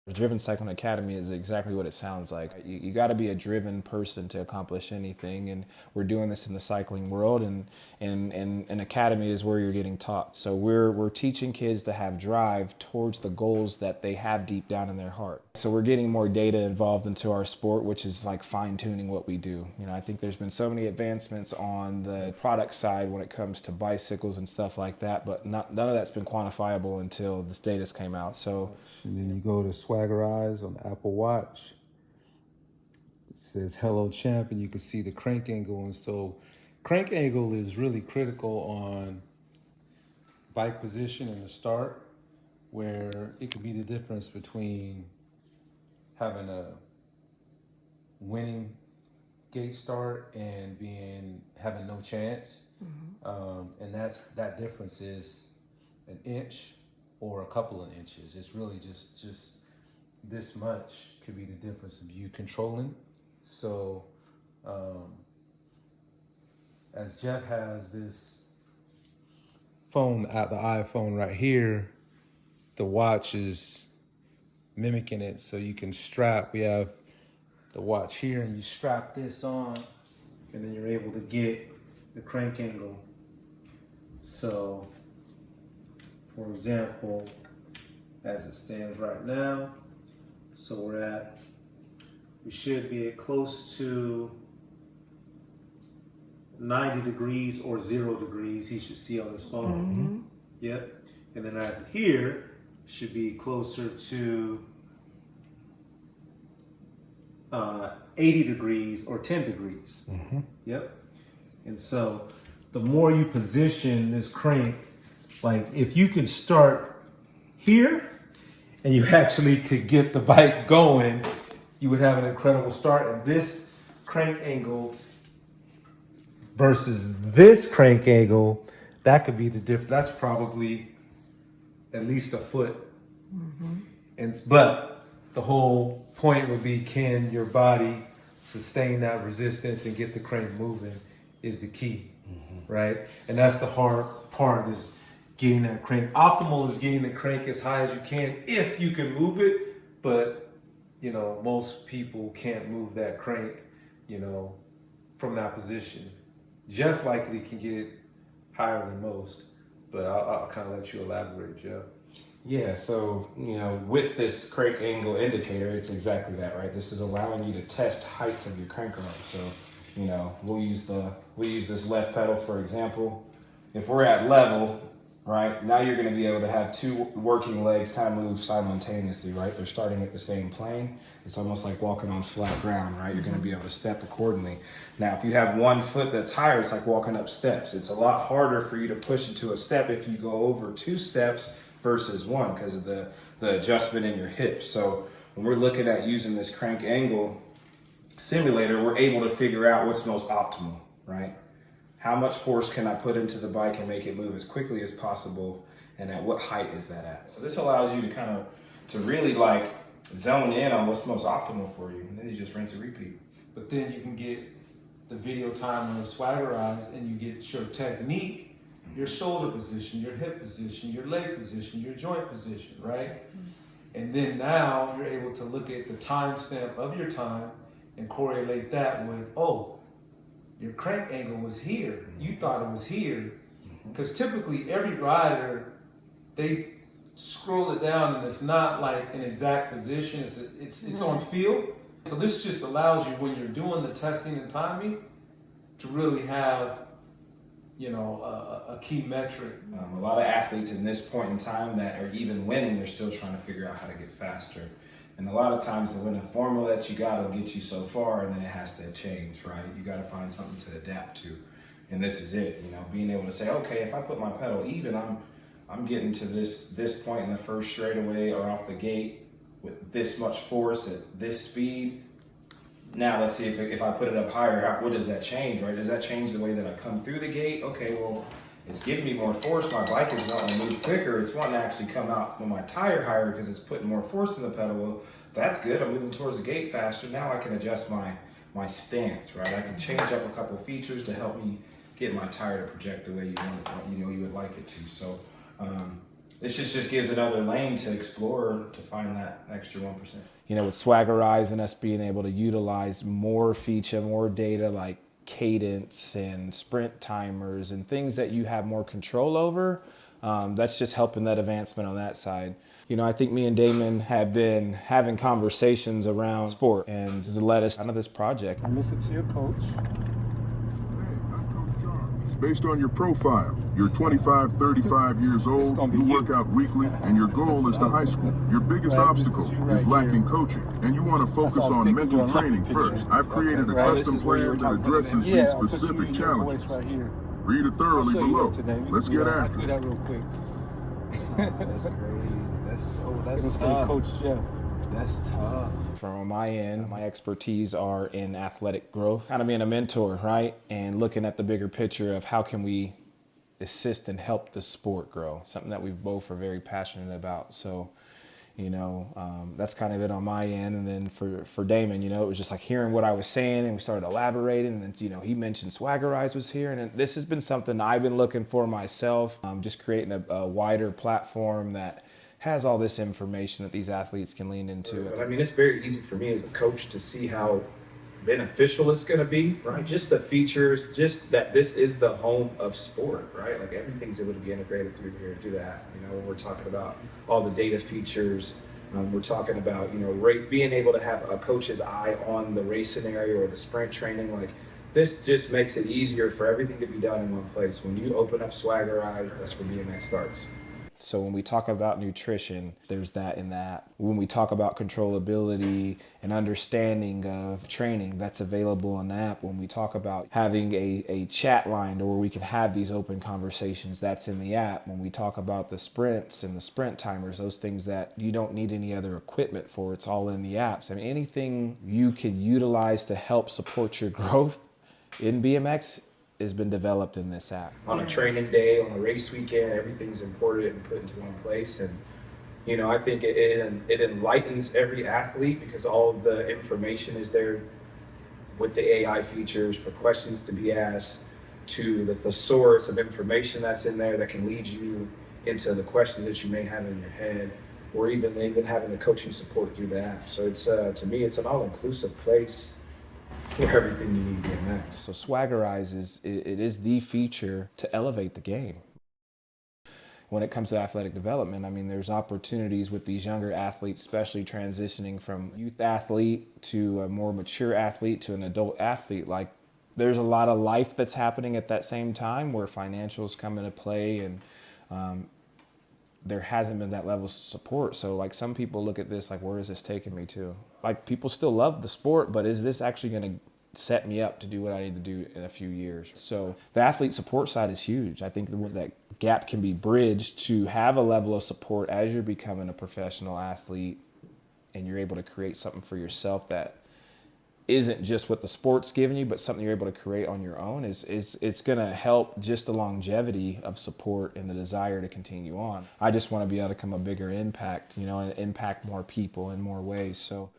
The Driven Cycling Academy is exactly what it sounds like. You got to be a driven person to accomplish anything, and we're doing this in the cycling world, and an academy is where you're getting taught. So we're teaching kids to have drive towards the goals that they have deep down in their heart. So we're getting more data involved into our sport, which is like fine tuning what we do. You know, I think there's been so many advancements on the product side when it comes to bicycles and stuff like that, but none of that's been quantifiable until this data came out. So and then you go to Swagger Eyes on the Apple Watch. It says "Hello Champ," and you can see the crank angle. And so, crank angle is really critical on bike position in the start, where it could be the difference between having a winning gate start and having no chance. And that difference is an inch or a couple of inches. It's really just this much could be the difference of you controlling. So as Jeff has this phone, the iPhone right here, the watch is mimicking it. So you can strap, we have the watch here, and you strap this on, and then you're able to get the crank angle. So for example, as it stands right now, so we should be at close to 90 degrees or 0 degrees. He should see on his phone. Yep. And then right here should be closer to 80 degrees or 10 degrees. Yep. And so the more you position this crank, like if you could start here and you actually could get the bike going, you would have an incredible start. And this crank angle versus this crank angle, that could be the difference. That's probably at least a foot. But the whole point would be, can your body sustain that resistance and get the crank moving is the key, right? And that's the hard part, is getting that crank. Optimal is getting the crank as high as you can if you can move it, but you know, most people can't move that crank, you know, from that position. Jeff likely can get it higher than most, but I'll kind of let you elaborate, Jeff. yeah, so, you know, with this crank angle indicator, it's exactly that, right? This is allowing you to test heights of your crank arm. So, you know, we'll use this left pedal, for example. If we're at level, right, now you're going to be able to have two working legs kind of move simultaneously, right? They're starting at the same plane. It's almost like walking on flat ground, right? You're going to be able to step accordingly. Now, if you have one foot that's higher, it's like walking up steps. It's a lot harder for you to push into a step if you go over two steps versus one, because of the adjustment in your hips. So when we're looking at using this crank angle simulator, we're able to figure out what's most optimal, right? How much force can I put into the bike and make it move as quickly as possible, and at what height is that at? So this allows you to really like zone in on what's most optimal for you, and then you just rinse and repeat. But then you can get the video timer of Swagger Eyes, and you get your technique, your shoulder position, your hip position, your leg position, your joint position, right? And then now you're able to look at the timestamp of your time and correlate that with, oh, your crank angle was here. You thought it was here. Because typically every rider, they scroll it down and it's not like an exact position. It's on feel. So this just allows you, when you're doing the testing and timing, to really have, you know, a key metric. A lot of athletes in this point in time that are even winning, they're still trying to figure out how to get faster. And a lot of times the winning formula that you got will get you so far, and then it has to change, right? You got to find something to adapt to. And this is it, you know, being able to say, okay, if I put my pedal even, I'm getting to this point in the first straightaway or off the gate with this much force at this speed. Now let's see if I put it up higher, what does that change, right? Does that change the way that I come through the gate? Okay, well, it's giving me more force. My bike is wanting to move quicker. It's wanting to actually come out with my tire higher because it's putting more force in the pedal. Well, that's good. I'm moving towards the gate faster. Now I can adjust my stance, right? I can change up a couple features to help me get my tire to project the way you want it, you know, you would like it to. So this just gives another lane to explore to find that extra 1%. You know, with Swaggerize and us being able to utilize more feature, more data like cadence and sprint timers and things that you have more control over, that's just helping that advancement on that side. You know, I think me and Damon have been having conversations around sport and this has led us out of this project. I listen to your coach. Based on your profile, you're 25, 35 years old, you work out weekly, and your goal is to high school. Your biggest obstacle is lacking coaching, and you want to focus on mental training first. I've created a custom plan that addresses these specific challenges. Read it thoroughly below. Let's get after it. That real quick. That's crazy. That's tough. Coach Jeff. That's tough. From my end, my expertise are in athletic growth, kind of being a mentor, right? And looking at the bigger picture of how can we assist and help the sport grow, something that we both are very passionate about. So, you know, that's kind of it on my end. And then for Damon, you know, it was just like hearing what I was saying and we started elaborating. And then, you know, he mentioned Swaggerize was here. And this has been something I've been looking for myself, just creating a wider platform that has all this information that these athletes can lean into. But I mean, it's very easy for me as a coach to see how beneficial it's going to be, right? Just the features, just that this is the home of sport, right? Like everything's able to be integrated through here, through the app. You know, when we're talking about all the data features, we're talking about, you know, being able to have a coach's eye on the race scenario or the sprint training. Like this just makes it easier for everything to be done in one place. When you open up Swaggerize, that's where BMX starts. So when we talk about nutrition, there's that in the app. When we talk about controllability and understanding of training, that's available in the app. When we talk about having a chat line where we can have these open conversations, that's in the app. When we talk about the sprints and the sprint timers, those things that you don't need any other equipment for, it's all in the apps. I mean, anything you can utilize to help support your growth in BMX has been developed in this app. On a training day, on a race weekend, everything's imported and put into one place. And, you know, I think it enlightens every athlete because all of the information is there with the AI features for questions to be asked to the thesaurus of information that's in there that can lead you into the questions that you may have in your head, or even having the coaching support through the app. So it's, to me, it's an all-inclusive place for everything you need BMX. So Swaggerize is the feature to elevate the game. When it comes to athletic development, I mean, there's opportunities with these younger athletes, especially transitioning from youth athlete to a more mature athlete to an adult athlete. Like, there's a lot of life that's happening at that same time where financials come into play and there hasn't been that level of support. So like some people look at this like, where is this taking me to? Like people still love the sport, but is this actually going to set me up to do what I need to do in a few years? So the athlete support side is huge. I think that gap can be bridged to have a level of support as you're becoming a professional athlete and you're able to create something for yourself that isn't just what the sport's giving you, but something you're able to create on your own. It's going to help just the longevity of support and the desire to continue on. I just want to be able to become a bigger impact, you know, and impact more people in more ways. So